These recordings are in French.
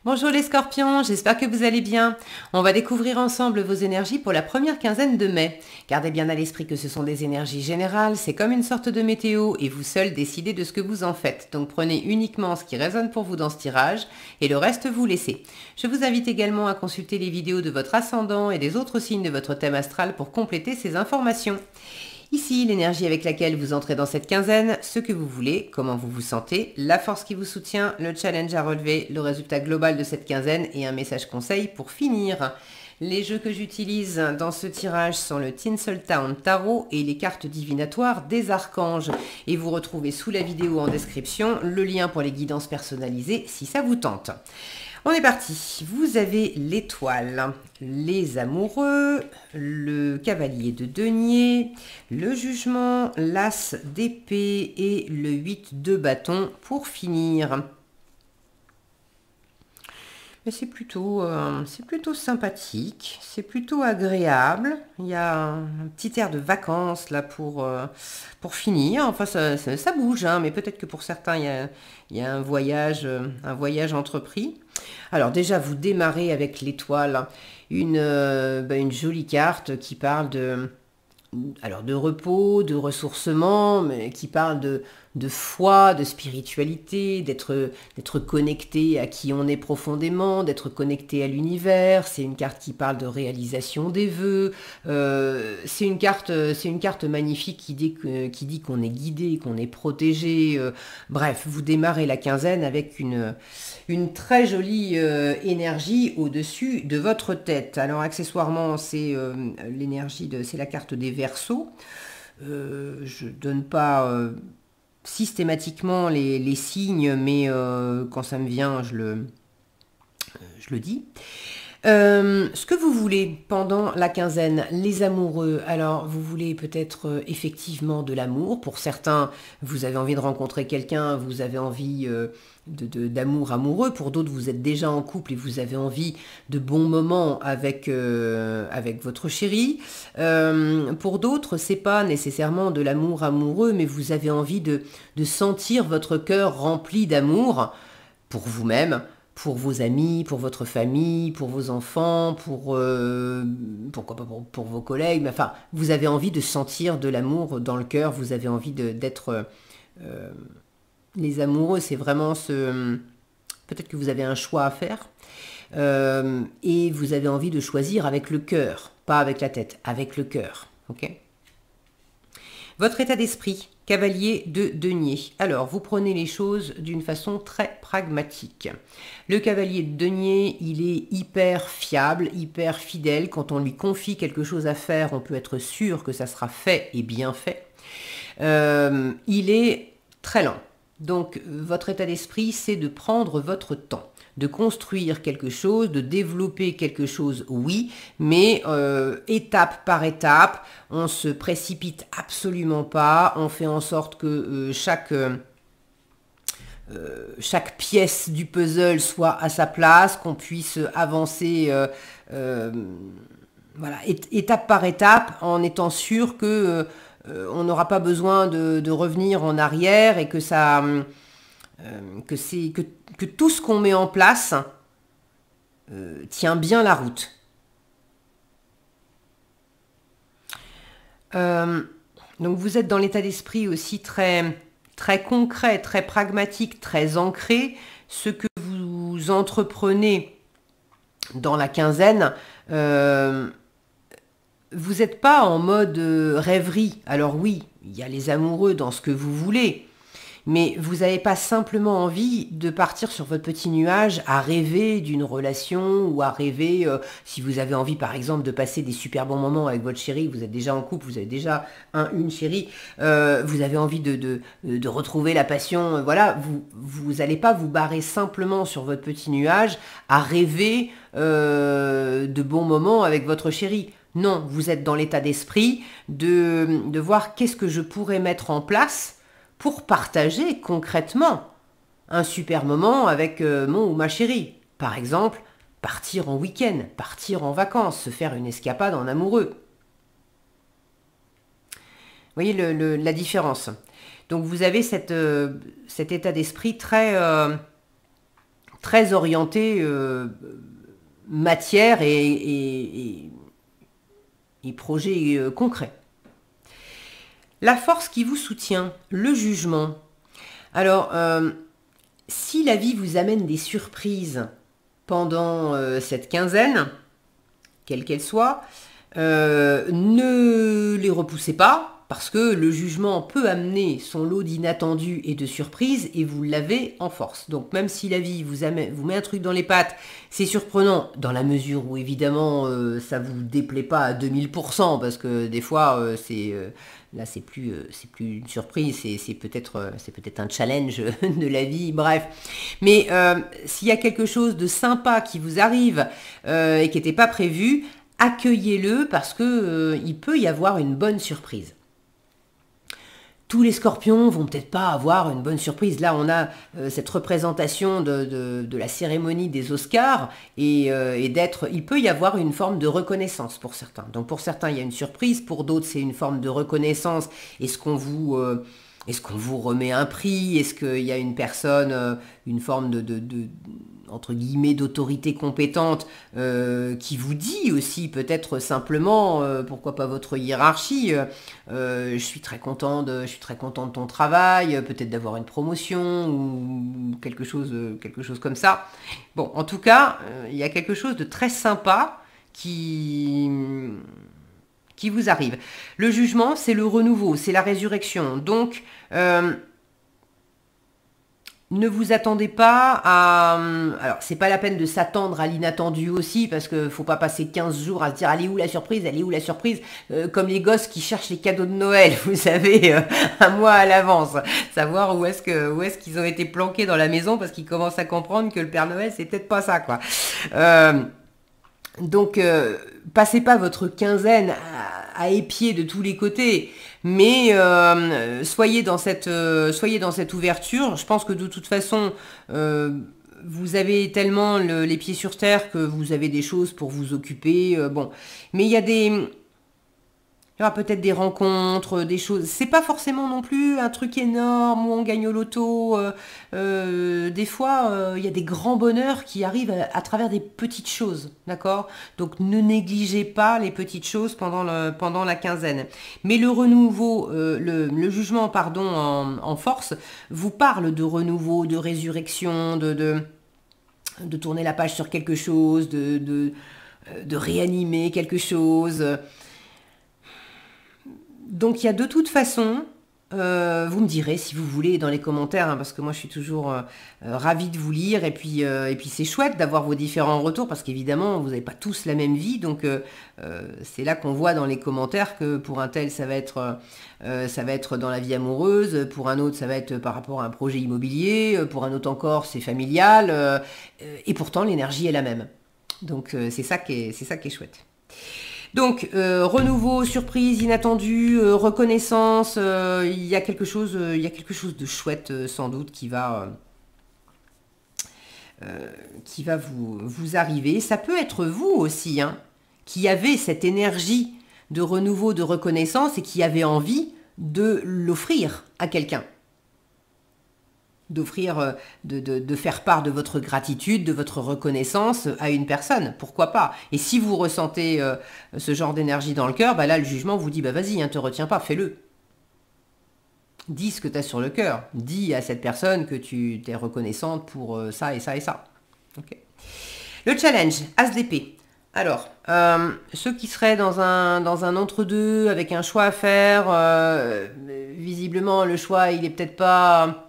Bonjour les scorpions, j'espère que vous allez bien. On va découvrir ensemble vos énergies pour la première quinzaine de mai. Gardez bien à l'esprit que ce sont des énergies générales, c'est comme une sorte de météo et vous seul décidez de ce que vous en faites. Donc prenez uniquement ce qui résonne pour vous dans ce tirage et le reste vous laissez. Je vous invite également à consulter les vidéos de votre ascendant et des autres signes de votre thème astral pour compléter ces informations. Ici, l'énergie avec laquelle vous entrez dans cette quinzaine, ce que vous voulez, comment vous vous sentez, la force qui vous soutient, le challenge à relever, le résultat global de cette quinzaine et un message conseil pour finir. Les jeux que j'utilise dans ce tirage sont le Tinseltown Tarot et les cartes divinatoires des archanges. Et vous retrouvez sous la vidéo en description le lien pour les guidances personnalisées si ça vous tente. On est parti. Vous avez l'étoile, les amoureux, le cavalier de denier, le jugement, l'as d'épée et le 8 de bâton pour finir. Mais c'est plutôt sympathique, c'est plutôt agréable. Il y a un petit air de vacances là pour finir. Enfin, ça bouge, hein, mais peut-être que pour certains, il y a un voyage entrepris. Alors déjà, vous démarrez avec l'étoile, une jolie carte qui parle de repos, de ressourcement, mais qui parle de foi, de spiritualité, d'être connecté à qui on est profondément, d'être connecté à l'univers. C'est une carte qui parle de réalisation des vœux. C'est une carte magnifique qui dit qu'on est guidé, qu'on est protégé. Bref, vous démarrez la quinzaine avec une très jolie énergie au-dessus de votre tête. Alors accessoirement, c'est la carte des Verseaux. Je donne pas systématiquement les signes, mais quand ça me vient, je le dis. Ce que vous voulez pendant la quinzaine, les amoureux, alors vous voulez peut-être effectivement de l'amour. Pour certains, vous avez envie de rencontrer quelqu'un, vous avez envie d'amour amoureux. Pour d'autres, vous êtes déjà en couple et vous avez envie de bons moments avec votre chéri. Pour d'autres, c'est pas nécessairement de l'amour amoureux, mais vous avez envie de sentir votre cœur rempli d'amour pour vous-même, pour vos amis, pour votre famille, pour vos enfants, pourquoi pas pour vos collègues. Mais enfin, vous avez envie de sentir de l'amour dans le cœur, vous avez envie d'être... les amoureux, c'est vraiment ce... Peut-être que vous avez un choix à faire. Et vous avez envie de choisir avec le cœur, pas avec la tête, avec le cœur. Ok ? Votre état d'esprit, cavalier de denier. Alors, vous prenez les choses d'une façon très pragmatique. Le cavalier de denier, il est hyper fiable, hyper fidèle. Quand on lui confie quelque chose à faire, on peut être sûr que ça sera fait et bien fait. Il est très lent. Donc, votre état d'esprit, c'est de prendre votre temps, de construire quelque chose, de développer quelque chose, oui, mais étape par étape, on se précipite absolument pas, on fait en sorte que chaque pièce du puzzle soit à sa place, qu'on puisse avancer voilà, étape par étape, en étant sûr que on n'aura pas besoin de revenir en arrière et que que tout ce qu'on met en place tient bien la route. Donc vous êtes dans l'état d'esprit aussi très, très concret, très pragmatique, très ancré. Ce que vous entreprenez dans la quinzaine, vous n'êtes pas en mode rêverie. Alors oui, il y a les amoureux dans ce que vous voulez, mais vous n'avez pas simplement envie de partir sur votre petit nuage à rêver d'une relation ou à rêver, si vous avez envie par exemple de passer des super bons moments avec votre chéri, vous êtes déjà en couple, vous avez déjà une chérie, vous avez envie de retrouver la passion, voilà, vous n'allez pas vous barrer simplement sur votre petit nuage à rêver de bons moments avec votre chéri. Non, vous êtes dans l'état d'esprit de voir qu'est-ce que je pourrais mettre en place pour partager concrètement un super moment avec mon ou ma chérie. Par exemple, partir en week-end, partir en vacances, se faire une escapade en amoureux. Vous voyez la différence. Donc vous avez cet état d'esprit très très orienté matière et projet concret. La force qui vous soutient, le jugement. Alors, si la vie vous amène des surprises pendant cette quinzaine, quelle qu'elle soit, ne les repoussez pas, parce que le jugement peut amener son lot d'inattendus et de surprises, et vous l'avez en force. Donc même si la vie vous met un truc dans les pattes, c'est surprenant, dans la mesure où évidemment ça vous déplaît pas à 2000%, parce que des fois là c'est plus une surprise, c'est peut-être un challenge de la vie, bref. Mais s'il y a quelque chose de sympa qui vous arrive et qui n'était pas prévu, accueillez-le, parce que il peut y avoir une bonne surprise. Tous les scorpions vont peut-être pas avoir une bonne surprise. Là, on a cette représentation de la cérémonie des Oscars et il peut y avoir une forme de reconnaissance pour certains. Donc pour certains, il y a une surprise, pour d'autres, c'est une forme de reconnaissance. Est-ce qu'on vous remet un prix? Est-ce qu'il y a une personne, une forme entre guillemets, d'autorité compétente qui vous dit aussi peut-être simplement, pourquoi pas votre hiérarchie, je suis très content de ton travail, peut-être d'avoir une promotion ou quelque chose comme ça. Bon, en tout cas, il y a quelque chose de très sympa qui vous arrive. Le jugement, c'est le renouveau, c'est la résurrection. Donc, ne vous attendez pas à... Alors, c'est pas la peine de s'attendre à l'inattendu aussi, parce que faut pas passer 15 jours à se dire, elle est où la surprise, elle est où la surprise, comme les gosses qui cherchent les cadeaux de Noël, vous savez, un mois à l'avance, savoir où est-ce qu'ils ont été planqués dans la maison, parce qu'ils commencent à comprendre que le Père Noël, c'est peut-être pas ça, quoi. Donc, passez pas votre quinzaine à épier de tous les côtés, mais soyez dans cette ouverture. Je pense que de toute façon, vous avez tellement les pieds sur terre que vous avez des choses pour vous occuper. Bon, mais il y aura peut-être des rencontres, des choses. C'est pas forcément non plus un truc énorme où on gagne au loto. Des fois, il y a des grands bonheurs qui arrivent à travers des petites choses, d'accord? Donc ne négligez pas les petites choses pendant la quinzaine. Mais le renouveau, le jugement, pardon, en force, vous parle de renouveau, de résurrection, de tourner la page sur quelque chose, de réanimer quelque chose. Donc il y a de toute façon, vous me direz si vous voulez dans les commentaires, hein, parce que moi je suis toujours ravie de vous lire, et puis c'est chouette d'avoir vos différents retours, parce qu'évidemment vous n'avez pas tous la même vie, donc c'est là qu'on voit dans les commentaires que pour un tel ça va être dans la vie amoureuse, pour un autre ça va être par rapport à un projet immobilier, pour un autre encore c'est familial, et pourtant l'énergie est la même. Donc c'est ça qui est chouette. Donc, renouveau, surprise, inattendu, reconnaissance, il y a quelque chose de chouette sans doute qui va vous arriver. Ça peut être vous aussi, hein, qui avez cette énergie de renouveau, de reconnaissance et qui avez envie de l'offrir à quelqu'un. D'offrir, de faire part de votre gratitude, de votre reconnaissance à une personne, pourquoi pas. Et si vous ressentez ce genre d'énergie dans le cœur, bah là le jugement vous dit, bah vas-y, hein, te retiens pas, fais-le. Dis ce que tu as sur le cœur, dis à cette personne que tu es reconnaissante pour ça et ça et ça. Okay. Le challenge, As d'épée. Alors, ceux qui seraient dans un entre-deux avec un choix à faire, visiblement le choix il est peut-être pas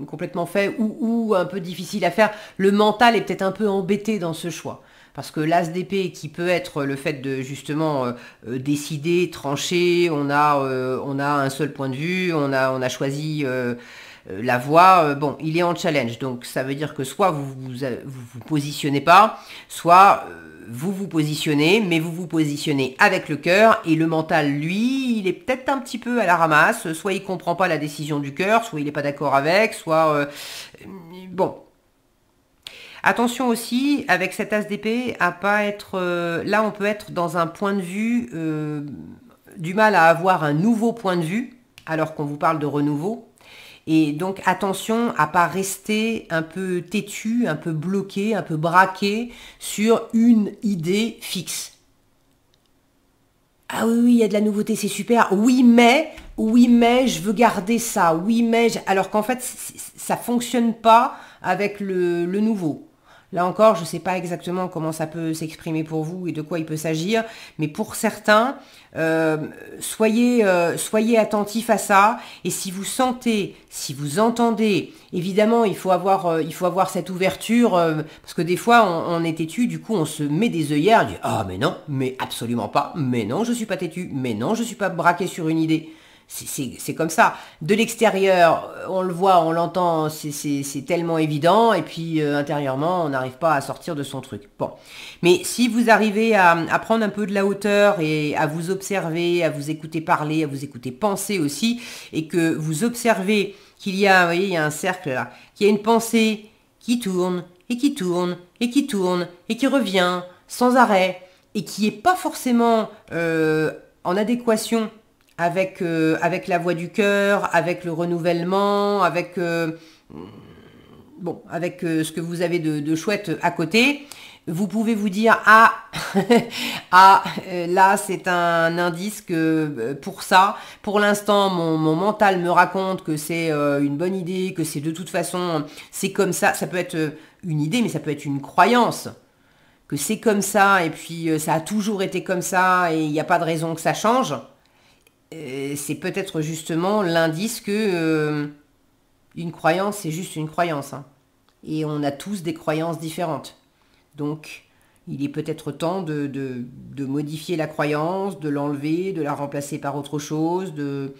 complètement fait ou un peu difficile à faire. Le mental est peut-être un peu embêté dans ce choix. Parce que l'as d'épée qui peut être le fait de justement décider, trancher, on a un seul point de vue, on a choisi la voie, bon, il est en challenge. Donc ça veut dire que soit vous positionnez pas, soit vous vous positionnez, mais vous vous positionnez avec le cœur, et le mental, lui, il est peut-être un petit peu à la ramasse, soit il comprend pas la décision du cœur, soit il n'est pas d'accord avec, soit... bon. Attention aussi, avec cet as d'épée, à pas être... là, on peut être dans un point de vue, du mal à avoir un nouveau point de vue, alors qu'on vous parle de renouveau, Et donc attention à pas rester un peu têtu, un peu bloqué, un peu braqué sur une idée fixe. Ah oui, oui, il y a de la nouveauté, c'est super. Oui, mais, je veux garder ça. Oui, mais, alors qu'en fait, ça fonctionne pas avec le nouveau. Là encore, je ne sais pas exactement comment ça peut s'exprimer pour vous et de quoi il peut s'agir, mais pour certains, euh, soyez attentifs à ça. Et si vous sentez, si vous entendez, évidemment, il faut avoir cette ouverture, parce que des fois, on est têtu, du coup, on se met des œillères, on dit ah mais non, mais absolument pas, mais non, je suis pas têtu, mais non, je suis pas braqué sur une idée. C'est comme ça. De l'extérieur, on le voit, on l'entend, c'est tellement évident, et puis intérieurement, on n'arrive pas à sortir de son truc. Bon. Mais si vous arrivez à prendre un peu de la hauteur et à vous observer, à vous écouter parler, à vous écouter penser aussi, et que vous observez qu'il y a, vous voyez, il y a un cercle là, qu'il y a une pensée qui tourne, et qui tourne, et qui tourne, et qui revient sans arrêt, et qui n'est pas forcément en adéquation avec la voix du cœur, avec le renouvellement, avec ce que vous avez de chouette à côté, vous pouvez vous dire ah là c'est un indice que pour ça, pour l'instant mon mental me raconte que c'est une bonne idée, que c'est de toute façon c'est comme ça peut être une idée mais ça peut être une croyance que c'est comme ça et puis ça a toujours été comme ça et il n'y a pas de raison que ça change. C'est peut-être justement l'indice que une croyance, c'est juste une croyance. Hein. Et on a tous des croyances différentes. Donc, il est peut-être temps de modifier la croyance, de l'enlever, de la remplacer par autre chose, de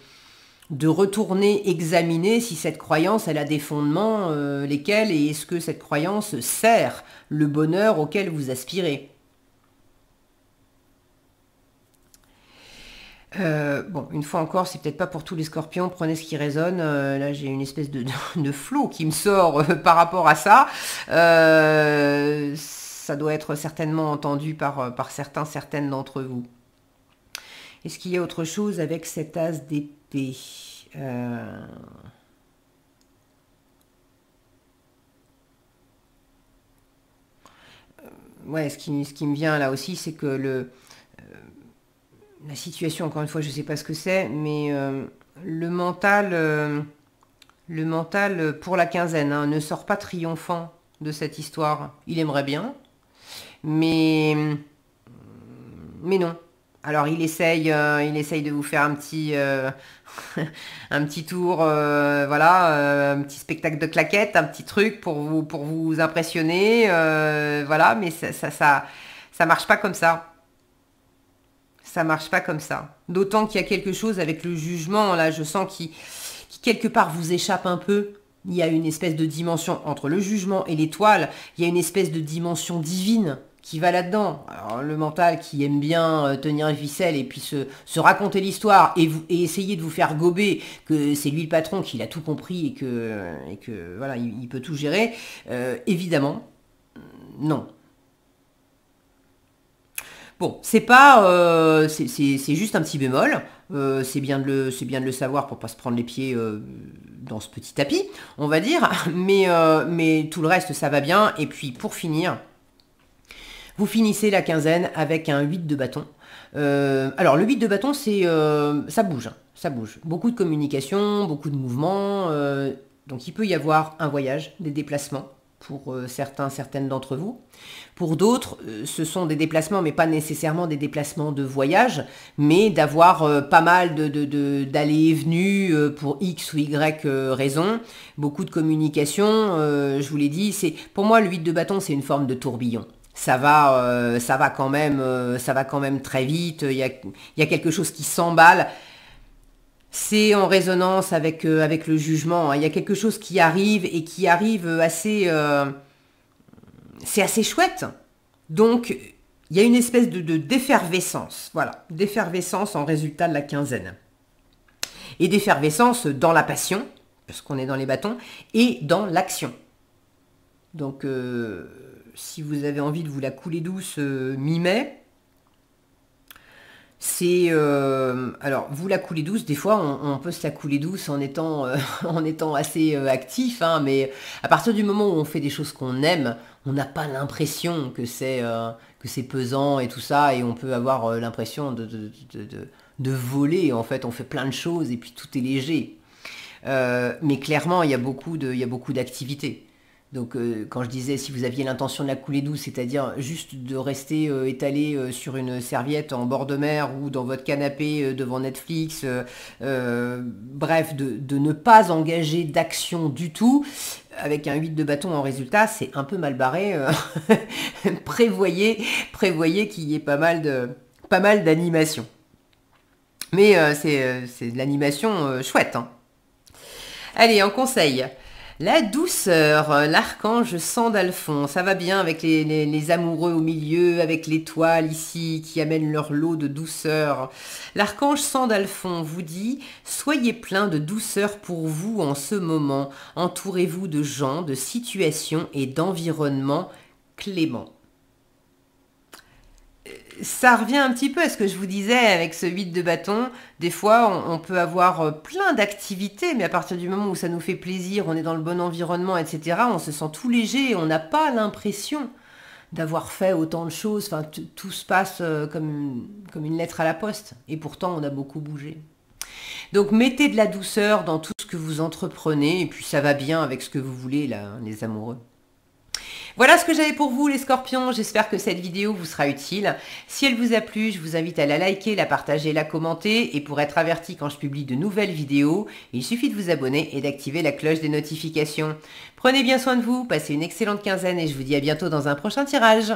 retourner examiner si cette croyance, elle a des fondements, lesquels, et est-ce que cette croyance sert le bonheur auquel vous aspirez. Bon, une fois encore, c'est peut-être pas pour tous les scorpions, prenez ce qui résonne. Là, j'ai une espèce de flow qui me sort par rapport à ça. Ça doit être certainement entendu par certains, certaines d'entre vous. Est-ce qu'il y a autre chose avec cet as d'épée Ouais, ce qui me vient là aussi, c'est que la situation, encore une fois, je ne sais pas ce que c'est, mais le mental pour la quinzaine hein, ne sort pas triomphant de cette histoire. Il aimerait bien, mais, mais non. Alors il essaye de vous faire un un petit tour, voilà, un petit spectacle de claquettes, un petit truc pour vous impressionner, voilà, mais ça marche pas comme ça. Ça marche pas comme ça. D'autant qu'il y a quelque chose avec le jugement, là, je sens qui quelque part vous échappe un peu. Il y a une espèce de dimension entre le jugement et l'étoile. Il y a une espèce de dimension divine qui va là-dedans. Alors le mental qui aime bien tenir les ficelles et puis se raconter l'histoire et essayer de vous faire gober que c'est lui le patron, qu'il a tout compris et que voilà, il peut tout gérer. Évidemment, non. Bon, c'est pas, c'est juste un petit bémol. C'est bien de le savoir pour pas se prendre les pieds dans ce petit tapis, on va dire. Mais tout le reste, ça va bien. Et puis pour finir, vous finissez la quinzaine avec un 8 de bâton. Alors le 8 de bâton, ça bouge, hein, ça bouge. Beaucoup de communication, beaucoup de mouvements. Donc il peut y avoir un voyage, des déplacements pour certains, certaines d'entre vous. Pour d'autres, ce sont des déplacements, mais pas nécessairement des déplacements de voyage, mais d'avoir pas mal d'allées et venues pour X ou Y raison. Beaucoup de communication, je vous l'ai dit, pour moi le 8 de bâton, c'est une forme de tourbillon. Ça va quand même très vite. Il y a quelque chose qui s'emballe. C'est en résonance avec le jugement. Hein. Il y a quelque chose qui arrive et qui arrive assez. C'est assez chouette. Donc, il y a une espèce d'effervescence. Voilà, d'effervescence en résultat de la quinzaine. Et d'effervescence dans la passion, parce qu'on est dans les bâtons, et dans l'action. Donc, si vous avez envie de vous la couler douce mi-mai, C'est alors vous la coulée douce, des fois on peut se la couler douce en étant en étant assez actif, hein, mais à partir du moment où on fait des choses qu'on aime, on n'a pas l'impression que c'est pesant et tout ça, et on peut avoir l'impression de voler. En fait, on fait plein de choses et puis tout est léger. Mais clairement, il y a beaucoup d'activités. Donc quand je disais si vous aviez l'intention de la couler douce, c'est-à-dire juste de rester étalé sur une serviette en bord de mer ou dans votre canapé devant Netflix, bref, de ne pas engager d'action du tout, avec un 8 de bâton en résultat, c'est un peu mal barré. Prévoyez qu'il y ait pas mal d'animation. Mais c'est de l'animation chouette, hein. Allez, en conseil. La douceur, l'archange Sandalphon, ça va bien avec les amoureux au milieu, avec l'étoile ici qui amène leur lot de douceur. L'archange Sandalphon vous dit, soyez plein de douceur pour vous en ce moment, entourez-vous de gens, de situations et d'environnements cléments. Ça revient un petit peu à ce que je vous disais avec ce 8 de bâton. Des fois, on peut avoir plein d'activités, mais à partir du moment où ça nous fait plaisir, on est dans le bon environnement, etc., on se sent tout léger et on n'a pas l'impression d'avoir fait autant de choses. Enfin, tout se passe comme une lettre à la poste. Et pourtant, on a beaucoup bougé. Donc, mettez de la douceur dans tout ce que vous entreprenez, et puis ça va bien avec ce que vous voulez, là, hein, les amoureux. Voilà ce que j'avais pour vous les scorpions, j'espère que cette vidéo vous sera utile. Si elle vous a plu, je vous invite à la liker, la partager, la commenter. Et pour être averti quand je publie de nouvelles vidéos, il suffit de vous abonner et d'activer la cloche des notifications. Prenez bien soin de vous, passez une excellente quinzaine et je vous dis à bientôt dans un prochain tirage.